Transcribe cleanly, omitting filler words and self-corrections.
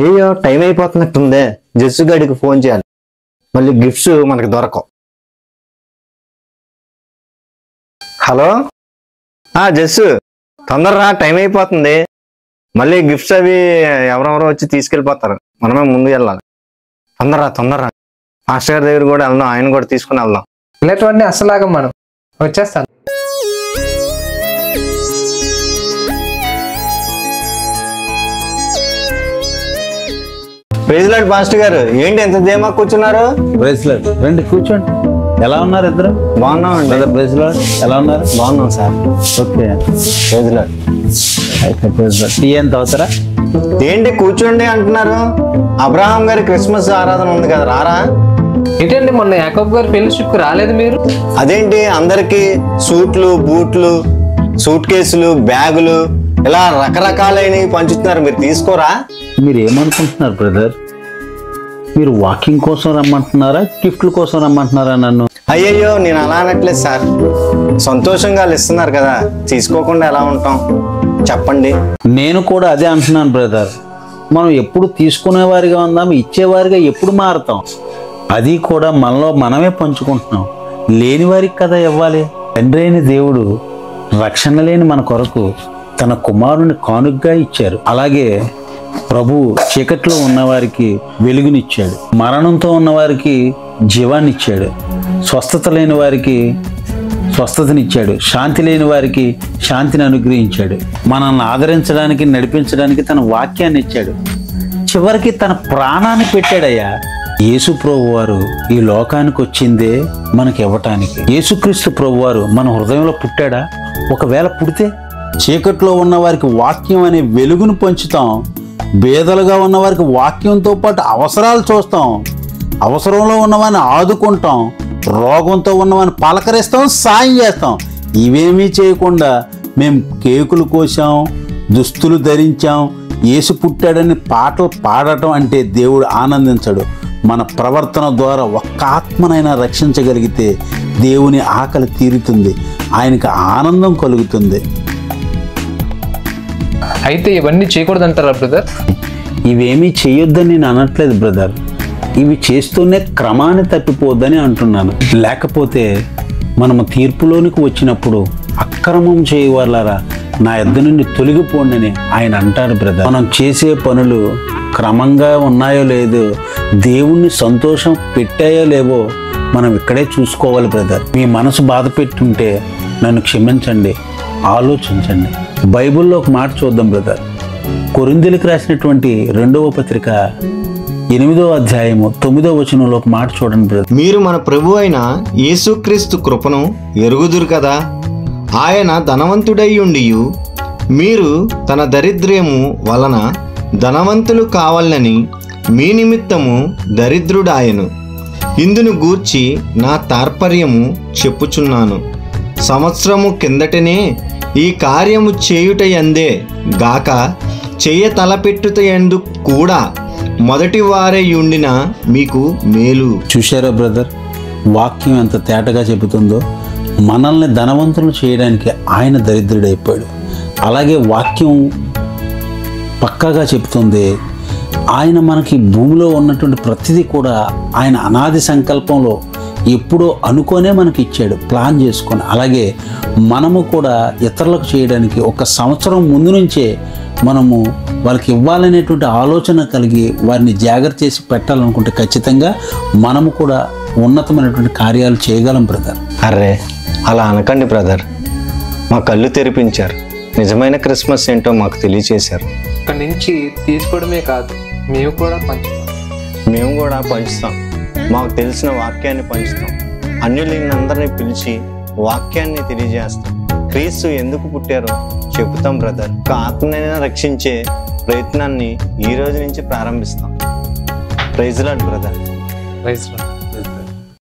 అయ్యో టైం అయిపోతున్నట్టుందే, జస్సు గడికి ఫోన్ చేయాలి, మళ్ళీ గిఫ్ట్స్ మనకు దొరకవు. హలో జస్సు, తొందరరా, టైం అయిపోతుంది. మళ్ళీ గిఫ్ట్స్ అవి ఎవరెవరో వచ్చి తీసుకెళ్ళిపోతారు, మనమే ముందు వెళ్ళాలి. తొందరరా మాస్టర్ గారి దగ్గర కూడా వెళ్దాం, ఆయన కూడా తీసుకుని వెళ్దాం. ఇలాంటివన్నీ అసలాగా మనం వచ్చేస్తాను. ప్రైజ్ లార్డ్ మాస్టర్ గారు, ఏంటి ఎంత ధీమా కూర్చున్నారు? ప్రైజ్ లార్డ్, రండి కూర్చోండి. ఎలా ఉన్నారు ఇద్దరు? బాగున్నామండి. ప్రైజ్ లార్డ్, ఎలా ఉన్నారు? బాగున్నాం సార్. Okay, praise lord. అయితే ప్రైజ్ లార్డ్. టీ ఎంత అవుతారా? ఏంటి కూర్చోండి అంటున్నారు? అబ్రహాం గారి క్రిస్మస్ ఆరాధన ఉంది కదా, రారా? ఏంటండి మొన్న యాకోబ్ గారి ఫెలోషిప్ రాలేదు మీరు? అదేంటి అందరికి సూట్లు, బూట్లు, సూట్ కేసులు, బ్యాగులు ఇలా రకరకాలైనవి పంచుతున్నారు, మీరు తీసుకోరా? మీరు ఏమనుకుంటున్నారు బ్రదర్? మీరు వాకింగ్ కోసం రమ్మంటున్నారా, గిఫ్ట్ల కోసం రమ్మంటున్నారా నన్ను? అయ్యయ్యో, నేను అలా అనట్లేదు సార్. సంతోషంగా ఇస్తున్నారు కదా, తీసుకోకుండా ఎలా ఉంటాం చెప్పండి. నేను కూడా అదే అంటున్నాను బ్రదర్. మనం ఎప్పుడు తీసుకునేవారిగా ఉందాం, ఇచ్చేవారిగా ఎప్పుడు మారుతాం? అది కూడా మనలో మనమే పంచుకుంటున్నాం. లేని వారికి కదా ఇవ్వాలి. తండ్రి అయిన దేవుడు రక్షణ లేని మన కొరకు తన కుమారుని కానుకగా ఇచ్చారు. అలాగే ప్రభు చీకట్లో ఉన్నవారికి వెలుగునిచ్చాడు, మరణంతో ఉన్నవారికి జీవాన్నిచ్చాడు, స్వస్థత లేని వారికి స్వస్థతనిచ్చాడు, శాంతి లేని వారికి శాంతిని అనుగ్రహించాడు, మనల్ని ఆదరించడానికి నడిపించడానికి తన వాక్యాన్ని ఇచ్చాడు, చివరికి తన ప్రాణాన్ని పెట్టాడయ్యా. యేసు ప్రభువారు ఈ లోకానికి వచ్చిందే మనకి ఇవ్వటానికి. యేసుక్రీస్తు ప్రభువారు మన హృదయంలో పుట్టాడా? ఒకవేళ పుడితే చీకట్లో ఉన్న వారికి వాక్యం అనే వెలుగును పంచుతాం, బేదలుగా ఉన్న వారికి వాక్యంతో పాటు అవసరాలు చూస్తాం, అవసరంలో ఉన్నవారిని ఆదుకుంటాం, రోగంతో ఉన్నవారిని పలకరిస్తాం, సాయం చేస్తాం. ఇవేమీ చేయకుండా మేము కేకులు కోసాం, దుస్తులు ధరించాం, యేసు పుట్టాడని పాటలు పాడటం అంటే దేవుడు ఆనందించడు. మన ప్రవర్తన ద్వారా ఒక్క ఆత్మనైనా రక్షించగలిగితే దేవుని ఆకలి తీరుతుంది, ఆయనకి ఆనందం కలుగుతుంది. అయితే ఇవన్నీ చేయకూడదంటారా బ్రదర్? ఇవేమీ చేయొద్దని నేను అనట్లేదు బ్రదర్, ఇవి చేస్తూనే క్రమాన్ని తప్పిపోద్దని అంటున్నాను. లేకపోతే మనము తీర్పులోనికి వచ్చినప్పుడు అక్రమం చేయవాళ్ళరా నా యొద్ద నుండి తొలగిపోండి అని ఆయన అంటాడు బ్రదర్. మనం చేసే పనులు క్రమంగా ఉన్నాయో లేదో, దేవుణ్ణి సంతోషం పెట్టాయో లేవో మనం ఇక్కడే చూసుకోవాలి బ్రదర్. మీ మనసు బాధ పెట్టుంటే నన్ను క్షమించండి, ఆలోచించండి. బైబిల్లో ఒక మాట చూద్దాం బ్రదర్. కొరింథీయులకు రాసినటువంటి 2వ పత్రిక 8వ అధ్యాయము 9వ వచనంలో ఒక మాట చూడండి బ్రదర్. మీరు మన ప్రభు అయిన యేసుక్రీస్తు కృపను ఎరుగుదురు కదా. ఆయన ధనవంతుడై ఉండియు మీరు తన దరిద్ర్యము వలన ధనవంతులు కావాలని మీ నిమిత్తము దరిద్రుడాయను. ఇందును గూర్చి నా తాత్పర్యము చెప్పుచున్నాను. సంవత్సరము కిందటనే ఈ కార్యము చేయుటయందే గాక చెయ్య తలపెట్టుటయందు కూడా మొదటి వారే ఉండిన మీకు మేలు. చూశారా బ్రదర్, వాక్యం ఎంత తేటగా చెబుతుందో. మనల్ని ధనవంతులు చేయడానికి ఆయన దరిద్రుడైపోయాడు. అలాగే వాక్యం పక్కాగా చెబుతుంది, ఆయన మనకి భూమిలో ఉన్నటువంటి ప్రతిదీ కూడా ఆయన అనాది సంకల్పంలో ఎప్పుడో అనుకోనే మనకి ఇచ్చాడు, ప్లాన్ చేసుకొని. అలాగే మనము కూడా ఇతరులకు చేయడానికి 1 సంవత్సరం ముందు నుంచే మనము వాళ్ళకి ఇవ్వాలనేటువంటి ఆలోచన కలిగి వారిని జాగ్రత్త చేసి పెట్టాలనుకుంటే ఖచ్చితంగా మనము కూడా ఉన్నతమైనటువంటి కార్యాలు చేయగలం బ్రదర్. అర్రే, అలా అనకండి బ్రదర్, మా కళ్ళు తెరిపించారు. నిజమైన క్రిస్మస్ ఏంటో మాకు తెలియచేశారు. ఇక్కడ నుంచి తీసుకోవడమే కాదు, మేము కూడా పంచుతాం. మాకు తెలిసిన వాక్యాన్ని పంచుతాం. అన్యులందరినీ పిలిచి వాక్యాన్ని తెలియజేస్తాం. క్రీస్తు ఎందుకు పుట్టారో చెబుతాం బ్రదర్. ఒక ఆత్మనైనా రక్షించే ప్రయత్నాన్ని ఈ రోజు నుంచి ప్రారంభిస్తాం. Praise lord brother. Praise lord.